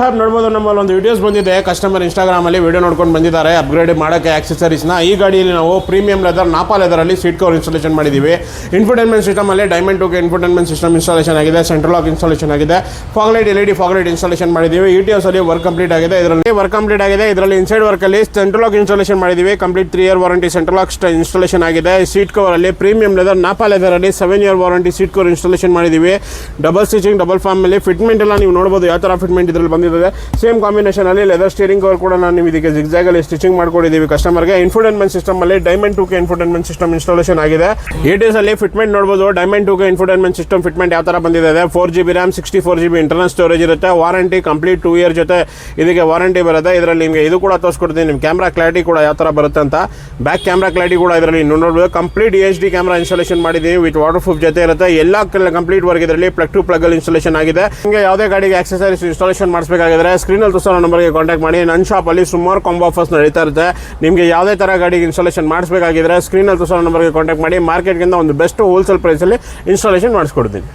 ಸಾಹೇಬ್ ನೋಡ್ಬೋದು, ನಮ್ಮಲ್ಲಿ ಒಂದು ವಿಡಿಯೋಸ್ ಬಂದಿದೆ. ಕಸ್ಟಮರ್ ಇನ್ಸ್ಟಾಗ್ರಾಮಲ್ಲಿ ವಿಡಿಯೋ ನೋಡ್ಕೊಂಡು ಬಂದಿದ್ದಾರೆ ಅಪ್ಗ್ರೇಡ್ ಮಾಡೋಕ್ಕೆ ಆಕ್ಸೆಸರೀಸ್ನ. ಈ ಗಾಡಿಯಲ್ಲಿ ನಾವು ಪ್ರೀಮಿಯಂ ಲೆದರ್, ನಾಪಾ ಲೆದರಲ್ಲಿ ಸೀಟ್ ಕವರ್ ಇನ್ಸ್ಟಾಲೇಷನ್ ಮಾಡಿದ್ದೀವಿ. ಇನ್ಫೋಟೈನ್ಮೆಂಟ್ ಸಿಸ್ಟಮಲ್ಲಿ diamond 2K infotainment system installation ಆಗಿದೆ. ಸೆಂಟ್ರಲ್ ಲಾಕ್ ಇನ್ಸ್ಟಾಲೇಷನ್ ಆಗಿದೆ. ಫಾಗ್ಲೈಟ್ LED ಫಾಗ್ಲೈಟ್ ಇನ್ಸ್ಟಾಲೇಷನ್ ಮಾಡಿದ್ದೀವಿ. ETS ಅಲ್ಲಿ ವರ್ಕ್ ಕಂಪ್ಲೀಟ್ ಆಗಿದೆ. ಇದರಲ್ಲಿ ಇನ್ಸೈಡ್ ವರ್ಕಲ್ಲಿ ಸೆಂಟ್ರಲ್ ಲಾಕ್ ಇನ್ಸ್ಟಾಲೇಷನ್ ಮಾಡಿದ್ದೀವಿ. Complete 3 year warranty central lock installation ಆಗಿದೆ. ಸೀಟ್ ಕವರಲ್ಲಿ ಪ್ರೀಮಿಯಂ ಲೆದರ್, ನಾಪಾ ಲೆದರಲ್ಲಿ 7 year warranty seat cover installation ಮಾಡಿದ್ದೀವಿ. ಡಬಲ್ ಸ್ಟಿಚಿಂಗ್, ಡಬಲ್ ಫಾರ್ಮಲ್ಲಿ ಫಿಟ್ಮೆಂಟ್ ಎಲ್ಲ ನೀವು ನೋಡ್ಬೋದು ಯಾವ ಥರ ಫಿಟ್ಮೆಂಟ್ ಇದರಲ್ಲಿ ಬಂದಿದೆ. ಸೇಮ್ ಕಾಂಬಿನೇಷನಲ್ಲಿ ಲೆದರ್ ಸ್ಟೀರಿಂಗ್ ಕವರ್ ಕೂಡ ನಾನು ನೀವು ಇದಕ್ಕೆ ಜಿಗ್ಜಾಗಲ್ಲಿ ಸ್ಟಿಚಿಂಗ್ ಮಾಡ್ಕೊಂಡಿದ್ದೀವಿ ಕಸ್ಟಮರ್ಗೆ. ಇನ್ಫೋಟೈನ್ಮೆಂಟ್ ಸಿಸ್ಟಮಲ್ಲಿ diamond 2K infotainment system installation ಆಗಿದೆ. ETS ಅಲ್ಲಿ ಫಿಟ್ಮೆಂಟ್ ನೋಡ್ಬೋದು. Diamond 2K infotainment system fitment ಯಾವ ಥರ ಬಂದಿದೆ. 4GB RAM, 64GB internal storage ಇರುತ್ತೆ. ವಾರಂಟಿ ಕಂಪ್ಲೀಟ್ 2 year ಜೊತೆ ಇದಕ್ಕೆ ವಾರಂಟಿ ಬರುತ್ತೆ. ಇದರಲ್ಲಿ ನಿಮಗೆ ಇದು ಕೂಡ ತೋರಿಸ್ಕೊಡ್ತೀನಿ, ನಿಮ್ಮ ಕ್ಯಾಮ್ರಾ ಕ್ಲಾರಿಟಿ ಕೂಡ ಯಾವ ಥರ ಬರುತ್ತೆ ಅಂತ. ಬ್ಯಾಕ್ ಕ್ಯಾಮ್ರಾ ಕ್ಲಾರಿಟಿ ಕೂಡ ಇದರಲ್ಲಿ ನೋಡ್ಬೋದು. ಕಂಪ್ಲೀಟ್ HD ಕ್ಯಾಮ್ರಾ ಇನ್ಸ್ಟಾಲೇಷನ್ ಮಾಡಿದ್ದೀವಿ ವಿತ್ ವಾಟರ್ ಪ್ರೂಫ್ ಜೊತೆ ಇರುತ್ತೆ. ಎಲ್ಲ ಕಂಪ್ಲೀಟ್ ವರ್ಕ್ ಇದರಲ್ಲಿ ಪ್ಲಗ್ ಟು ಪ್ಲಗ್ ಅಲ್ಲಿ ಇನ್ಸ್ಟಾಲೇಷನ್ ಆಗಿದೆ. ನಿಮಗೆ ಯಾವುದೇ ಗಾಡಿಗೆ ಆಕ್ಸೆಸರೀಸ್ ಇನ್ಸ್ಟಾಲೇಷನ್ ಮಾಡಿಸಬೇಕಾಗಿದ್ರೆ ಸ್ಕ್ರೀನಲ್ಲಿ ತೋರಿಸೋ ನಂಬರ್ಗೆ ಕಾಂಟ್ಯಾಕ್ಟ್ ಮಾಡಿ. ನನ್ನ ಶಾಪಲ್ಲಿ ಸುಮಾರು ಕಾಂಬೋ ಆಫರ್ಸ್ ನಡೀತಾ ಇರುತ್ತೆ. ನಿಮಗೆ ಯಾವುದೇ ಥರ ಗಾಡಿಗೆ ಇನ್ಸ್ಟಾಲೇಷನ್ ಮಾಡಿಸಬೇಕಾಗಿದ್ರೆ ಸ್ಕ್ರೀನಲ್ಲಿ ತೋರಿಸೋ ನಂಬರ್ಗೆ ಕಾಂಟ್ಯಾಕ್ಟ್ ಮಾಡಿ. ಮಾರ್ಕೆಟ್ಗಿಂತ ಒಂದು ಬೆಸ್ಟ್ ಹೋಲ್ಸೇಲ್ ಪ್ರೈಸಲ್ಲಿ ಇನ್ಸ್ಟಾಲೇಷನ್ ಮಾಡಿಸ್ಕೊಡ್ತೀನಿ.